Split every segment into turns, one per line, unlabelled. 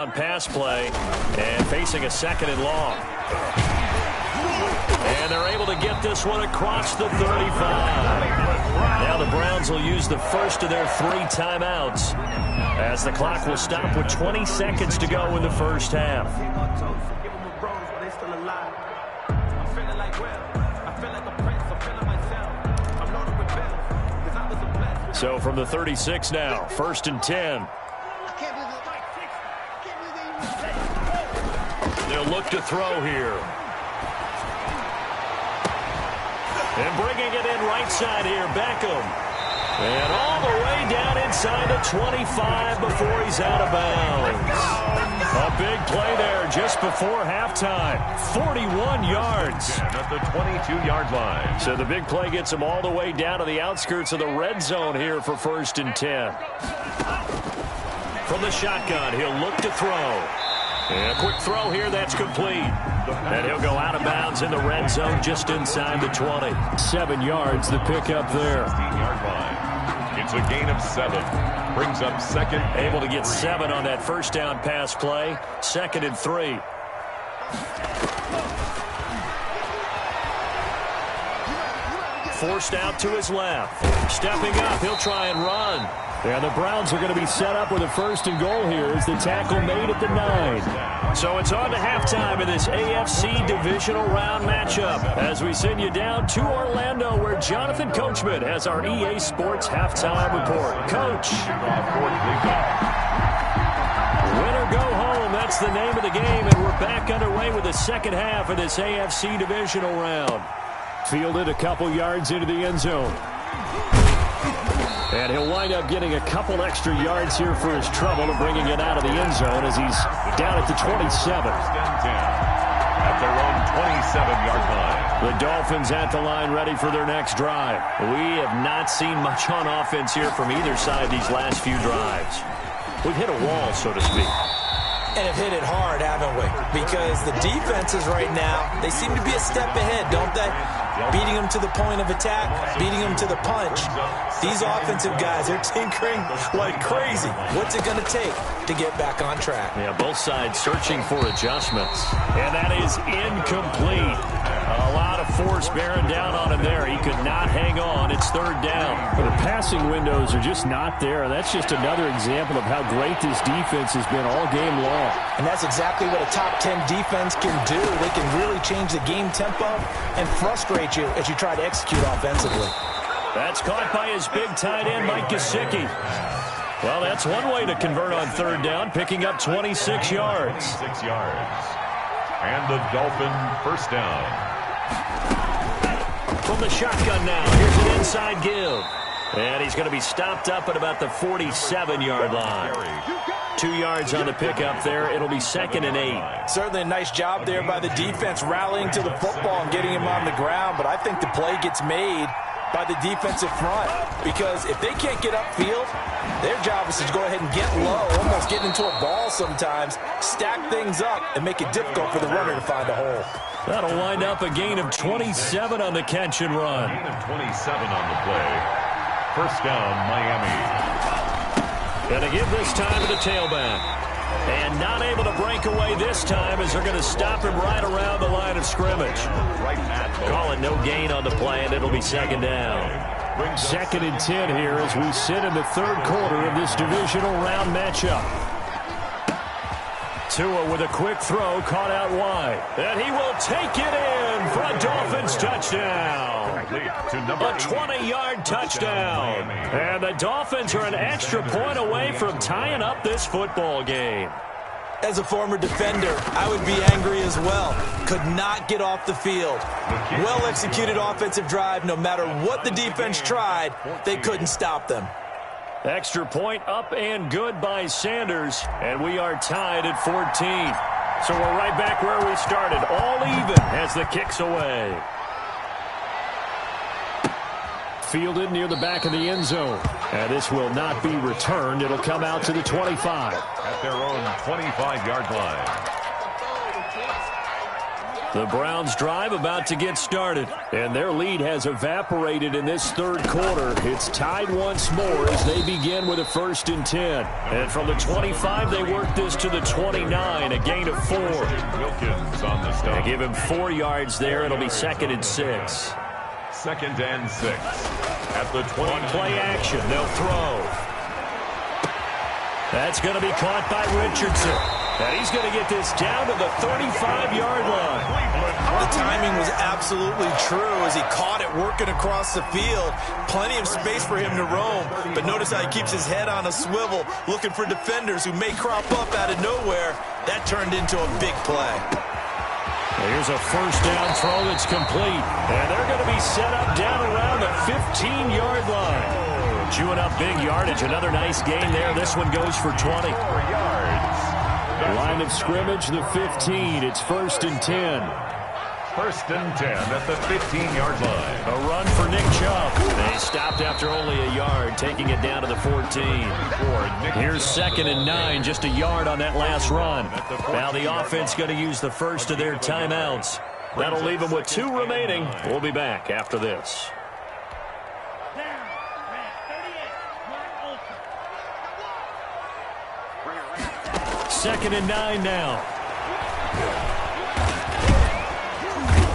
On pass play and facing a second and long. And they're able to get this one across the 35. Now the Browns will use the first of their 3 timeouts as the clock will stop with 20 seconds to go in the first half. So from the 36 now, 1st and 10. They'll look to throw here. And bringing it in right side here, Beckham. And all the way down inside the 25 before he's out of bounds. A big play there just before halftime. 41 yards.
At the 22-yard line.
So the big play gets him all the way down to the outskirts of the red zone here for 1st and 10. From the shotgun, he'll look to throw. And a quick throw here, that's complete. And he'll go out of bounds in the red zone just inside the 20. 7 yards, the pickup there.
15-yard line. It's a gain of 7. Brings up second.
Able to get 7 on that first down pass play. 2nd and 3. Forced out to his left. Stepping up, he'll try and run. And the Browns are going to be set up with a 1st and goal here as the tackle made at the 9. So it's on to halftime in this AFC divisional round matchup as we send you down to Orlando where Jonathan Coachman has our EA Sports halftime report. Coach. Win or go home, that's the name of the game, and we're back underway with the second half of this AFC divisional round. Fielded a couple yards into the end zone. And he'll wind up getting a couple extra yards here for his trouble of bringing it out of the end zone as he's down at the 27.
At their own 27-yard line.
The Dolphins at the line ready for their next drive. We have not seen much on offense here from either side these last few drives. We've hit a wall, so to speak.
And have hit it hard, haven't we? Because the defenses right now, they seem to be a step ahead, don't they? Beating them to the point of attack, beating them to the punch. These offensive guys are tinkering like crazy. What's it going to take to get back on track?
Yeah, both sides searching for adjustments. And that is incomplete. A lot of force bearing down on him there. He could not hang on. It's 3rd down.
The passing windows are just not there. That's just another example of how great this defense has been all game long.
And that's exactly what a top 10 defense can do. They can really change the game tempo and frustrate you as you try to execute offensively.
That's caught by his big tight end, Mike Gesicki. Well, that's one way to convert on 3rd down, picking up 26 yards.
6 yards. And the Dolphin 1st down.
From the shotgun now, here's an inside give. And he's going to be stopped up at about the 47-yard line. 2 yards on the pickup there. It'll be 2nd and 8.
Certainly a nice job there by the defense rallying to the football and getting him on the ground. But I think the play gets made by the defensive front because if they can't get upfield, their job is to go ahead and get low, almost get into a ball sometimes, stack things up, and make it difficult for the runner to find a hole.
That'll wind up a gain of 27 on the catch and run.
Gain of 27 on the play. 1st down, Miami.
And to give this time to the tailback. And not able to break away this time as they're going to stop him right around the line of scrimmage. Call it no gain on the play, and it'll be 2nd down.
2nd and 10 here as we sit in the 3rd quarter of this divisional round matchup.
Tua with a quick throw, caught out wide. And he will take it in for a Dolphins touchdown. A 20-yard touchdown. And the Dolphins are an extra point away from tying up this football game.
As a former defender, I would be angry as well. Could not get off the field. Well-executed offensive drive. No matter what the defense tried, they couldn't stop them.
Extra point up and good by Sanders. And we are tied at 14. So we're right back where we started. All even as the kick's away.
Fielded near the back of the end zone. And this will not be returned. It'll come out to the 25.
At their own 25-yard line.
The Browns drive about to get started, and their lead has evaporated in this third quarter. It's tied once more as they begin with a 1st and 10. And from the 25, they work this to the 29, a gain of 4.
Wilkins on the stop.
They give him 4 yards there. It'll be 2nd and 6.
2nd and 6. At the 20.
On play action, they'll throw. That's going to be caught by Richardson. And he's going to get this down to the 35-yard line.
The timing was absolutely true as he caught it working across the field. Plenty of space for him to roam. But notice how he keeps his head on a swivel, looking for defenders who may crop up out of nowhere. That turned into a big play.
Here's a 1st down throw that's complete. And they're going to be set up down around the 15-yard line. Chewing up big yardage. Another nice gain there. This one goes for 20.
4 yards.
Line of scrimmage, the 15. It's 1st and 10.
1st and 10 at the 15-yard line.
A run for Nick Chubb. They stopped after only a yard, taking it down to the 14. Here's 2nd and 9, just a yard on that last run. Now the offense going to use the first of their timeouts. That'll leave them with 2 remaining. We'll be back after this. 2nd and 9 now.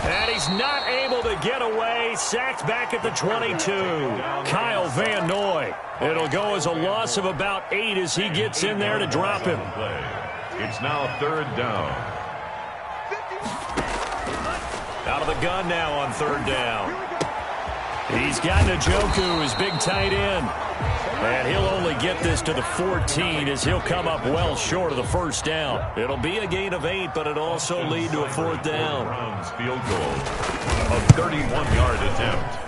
And he's not able to get away. Sacked back at the 22. Kyle Van Noy. It'll go as a loss of about 8 as he gets in there to drop him.
It's now 3rd down.
Out of the gun now on 3rd down. He's got Njoku, his big tight end. And he'll only get this to the 14 as he'll come up well short of the 1st down. It'll be a gain of 8, but it'll also lead to a 4th down.
Browns field goal. A 31-yard attempt.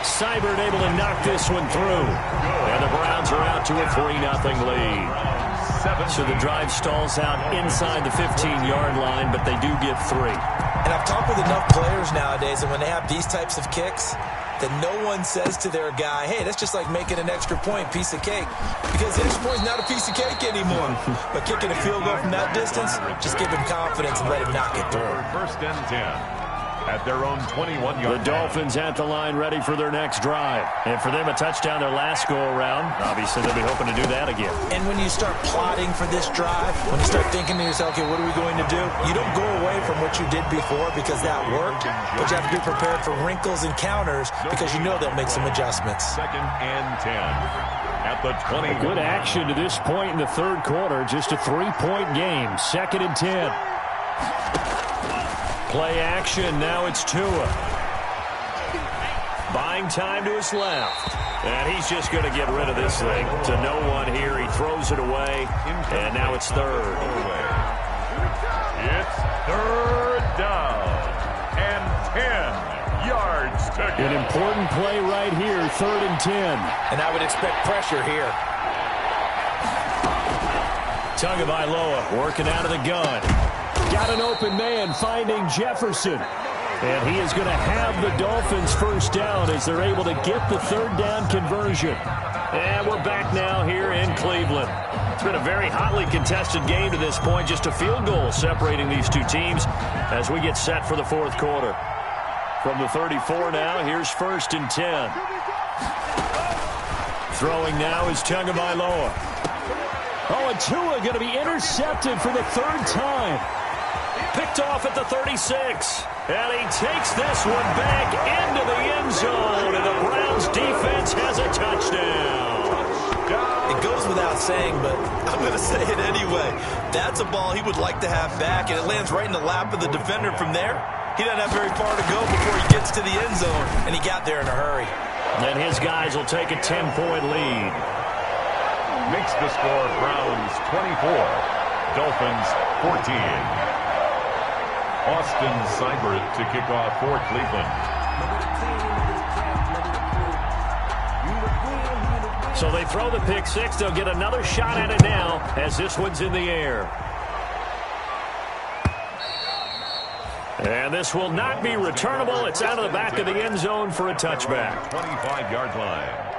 Seibert able to knock this one through. And the Browns are out to a 3-0 lead. So the drive stalls out inside the 15-yard line, but they do get 3.
And I've talked with enough players nowadays, and when they have these types of kicks, that no one says to their guy, hey, that's just like making an extra point, piece of cake. Because the extra point is not a piece of cake anymore. But kicking a field goal from that distance, just give him confidence and let him knock it through.
1st and 10. At their own 21-yard.
The Dolphins at the line ready for their next drive. And for them, a touchdown their last go-around. Obviously, they'll be hoping to do that again.
And when you start plotting for this drive, when you start thinking to yourself, okay, what are we going to do? You don't go away from what you did before because that worked. But you have to be prepared for wrinkles and counters because you know they'll make some adjustments.
2nd and 10. At the 20.
Good action to this point in the 3rd quarter. Just a 3-point game. 2nd and 10. Play action. Now it's Tua. Buying time to his left. And he's just going to get rid of this thing to no one here. He throws it away. And now it's 3rd.
It's 3rd down. And 10 yards to go.
An important play right here. 3rd and 10.
And I would expect pressure here.
Tagovailoa working out of the gun. Got an open man finding Jefferson. And he is going to have the Dolphins 1st down as they're able to get the 3rd down conversion. And we're back now here in Cleveland. It's been a very hotly contested game to this point. Just a field goal separating these two teams as we get set for the 4th quarter. From the 34 now, here's 1st and 10. Throwing now is Tagovailoa. Oh, and Tua going to be intercepted for the 3rd time. Picked off at the 36. And he takes this one back into the end zone. And the Browns defense has a touchdown.
It goes without saying, but I'm going to say it anyway. That's a ball he would like to have back, and it lands right in the lap of the defender from there. He doesn't have very far to go before he gets to the end zone, and he got there in a hurry.
And his guys will take a 10-point lead.
Makes the score Browns 24, Dolphins 14. Austin Seibert to kick off for Cleveland.
So they throw the pick 6. They'll get another shot at it now as this one's in the air. And this will not be returnable. It's out of the back of the end zone for a touchback.
25-yard line.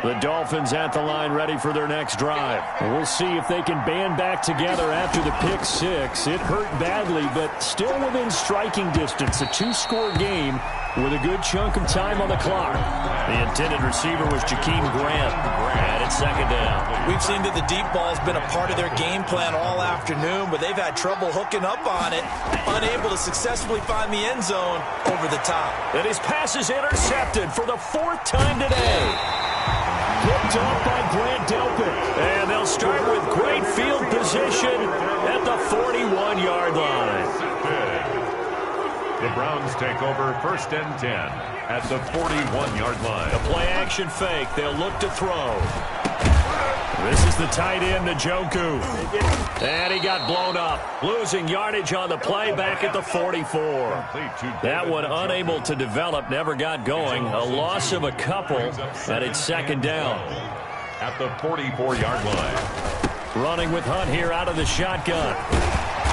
The Dolphins at the line ready for their next drive. And we'll see if they can band back together after the pick six. It hurt badly, but still within striking distance. A two-score game with a good chunk of time on the clock. The intended receiver was Jakeem Grant. And it's second down.
We've seen that the deep ball's been a part of their game plan all afternoon, but they've had trouble hooking up on it, unable to successfully find the end zone over the top.
And his pass is intercepted for the fourth time today. Picked off by Grant Delpit. And they'll start with great field position at the 41-yard line.
The Browns take over 1st and 10 at the 41-yard line.
The play-action fake. They'll look to throw. This is the tight end, Njoku. And he got blown up. Losing yardage on the play back at the 44. That one unable to develop, never got going. A loss of a couple, and it's second down.
At the 44-yard line.
Running with Hunt here out of the shotgun.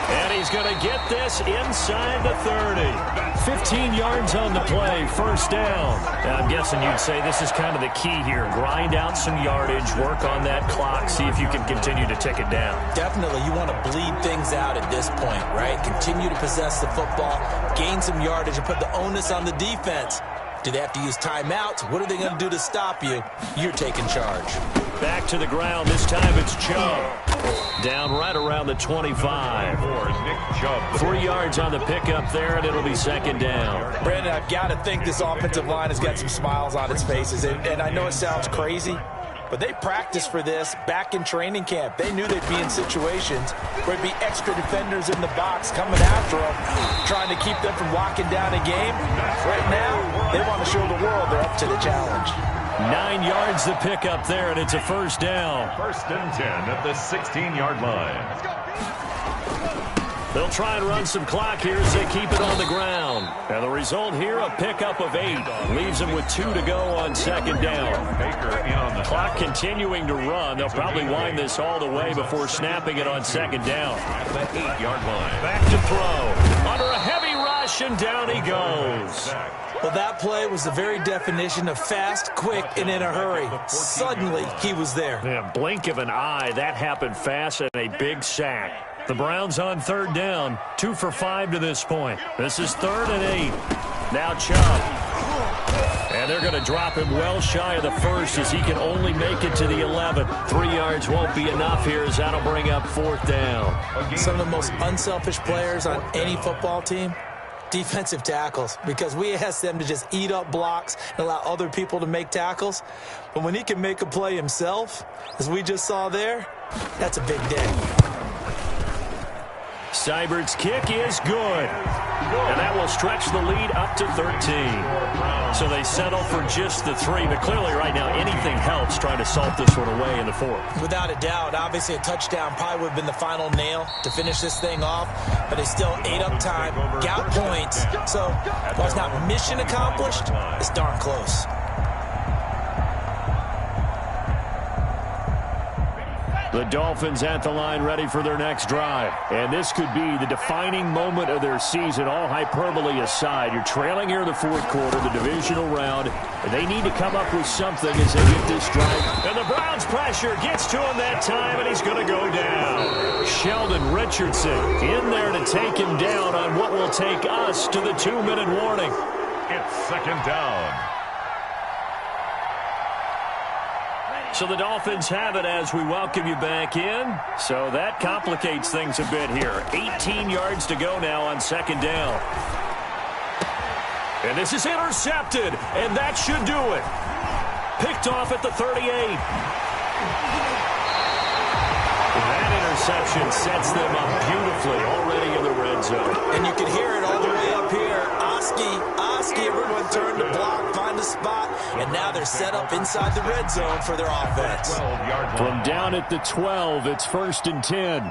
And he's going to get this inside the 30. 15 yards on the play, first down. Now, I'm guessing you'd say this is kind of the key here. Grind out some yardage, work on that clock, see if you can continue to tick it down.
Definitely, you want to bleed things out at this point, right? Continue to possess the football, gain some yardage, and put the onus on the defense. Do they have to use timeouts? What are they going to do to stop you? You're taking charge.
Back to the ground. This time it's Chubb. Down right around the 25. 3 yards on the pickup there, and it'll be second down.
Brandon, I've got to think this offensive line has got some smiles on its faces. And I know it sounds crazy, but they practiced for this back in training camp. They knew they'd be in situations where there'd be extra defenders in the box coming after them, trying to keep them from locking down a game. Right now, they want to show the world they're up to the challenge.
9 yards the pickup there, and it's a first down.
1st and 10 at the 16-yard line.
They'll try and run some clock here as they keep it on the ground. And the result here, a pickup of 8. Leaves them with 2 to go on second down.
Baker in on the
clock continuing to run. They'll probably wind this all the way before snapping it on second down.
At the 8-yard line.
Back to throw. Under a heavy rush, and down he goes.
Well, that play was the very definition of fast, quick, and in a hurry. Suddenly, he was there.
Yeah, blink of an eye. That happened fast, and a big sack. The Browns on third down. 2 for 5 to this point. This is 3rd and 8. Now Chubb. And they're going to drop him well shy of the first as he can only make it to the 11. 3 yards won't be enough here as that'll bring up 4th down.
Some of the most unselfish players on any football team, defensive tackles, because we ask them to just eat up blocks and allow other people to make tackles. But when he can make a play himself, as we just saw there, that's a big day.
Seibert's kick is good. And that will stretch the lead up to 13. So they settle for just the 3. But clearly right now anything helps trying to salt this one away in the 4th.
Without a doubt, obviously a touchdown probably would have been the final nail to finish this thing off. But they still ate up time, got points. So while it's not mission accomplished, it's darn close.
The Dolphins at the line ready for their next drive. And this could be the defining moment of their season, all hyperbole aside. You're trailing here in the 4th quarter, the divisional round, and they need to come up with something as they get this drive. And the Browns pressure gets to him that time, and he's going to go down. Sheldon Richardson in there to take him down on what will take us to the 2-minute warning.
It's second down.
So the Dolphins have it as we welcome you back in. So that complicates things a bit here. 18 yards to go now on second down. And this is intercepted, and that should do it. Picked off at the 38. That interception sets them up beautifully already in the red zone.
And you can hear it all the way up here. Oski, everyone turned to block, find a spot, and now they're set up inside the red zone for their offense.
From down at the 12, it's 1st and 10.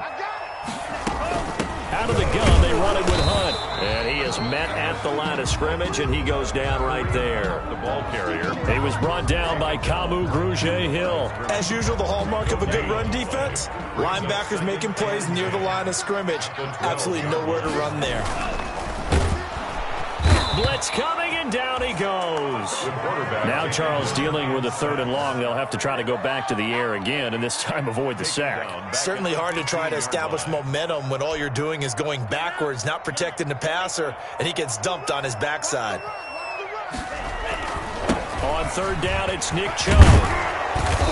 Out of the gun, they run it with Hunt. And he is met at the line of scrimmage, and he goes down right there.
The ball carrier.
He was brought down by Kamu Grugier-Hill.
As usual, the hallmark of a good run defense, linebackers making plays near the line of scrimmage. Absolutely nowhere to run there.
Blitz coming, and down he goes. Now Charles dealing with a 3rd and long. They'll have to try to go back to the air again, and this time avoid the sack.
Certainly hard to try to establish momentum when all you're doing is going backwards, not protecting the passer, and he gets dumped on his backside.
On 3rd down, it's Nick Chubb.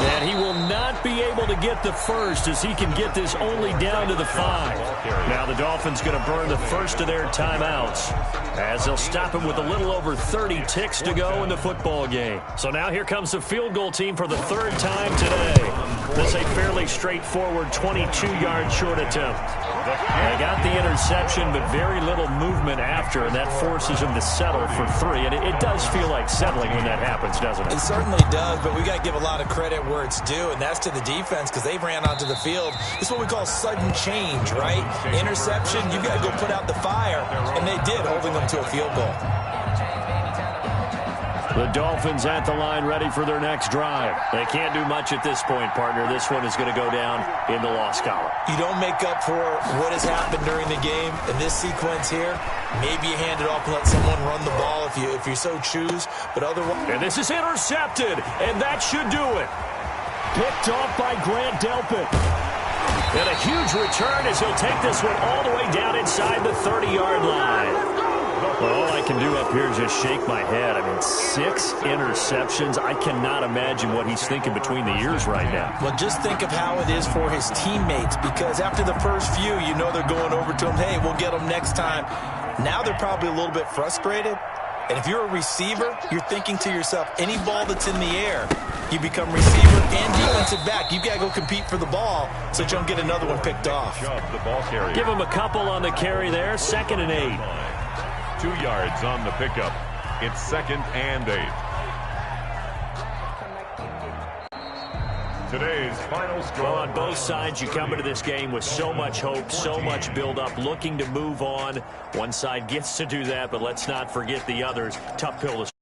And he will not be able to get the first as he can get this only down to the 5. Now the Dolphins going to burn the first of their timeouts as they'll stop him with a little over 30 ticks to go in the football game. So now here comes the field goal team for the 3rd time today. This is a fairly straightforward 22-yard short attempt. They got the interception, but very little movement after, and that forces him to settle for 3. And it does feel like settling when that happens, doesn't it?
It certainly does, but we got to give a lot of credit where it's due, and that's to the defense because they ran onto the field. It's what we call sudden change, right? Interception, you got to go put out the fire, and they did, holding them to a field goal.
The Dolphins at the line ready for their next drive. They can't do much at this point, partner. This one is going to go down in the loss column.
You don't make up for what has happened during the game. In this sequence here, maybe you hand it off and let someone run the ball if you so choose. But otherwise...
And this is intercepted, and that should do it. Picked off by Grant Delpit. And a huge return as he'll take this one all the way down inside the 30-yard line. Well, all I can do up here is just shake my head. I mean, 6 interceptions. I cannot imagine what he's thinking between the ears right now.
Well, just think of how it is for his teammates, because after the first few, you know they're going over to him, hey, we'll get them next time. Now they're probably a little bit frustrated. And if you're a receiver, you're thinking to yourself, any ball that's in the air, you become receiver and defensive back. You've got to go compete for the ball so you don't get another one picked off.
Give him a couple on the carry there. 2nd and 8.
2 yards on the pickup. It's 2nd and 8. Today's final score.
Well, on both sides, you come into this game with so much hope, so much build-up, looking to move on. One side gets to do that, but let's not forget the others. Tough pill to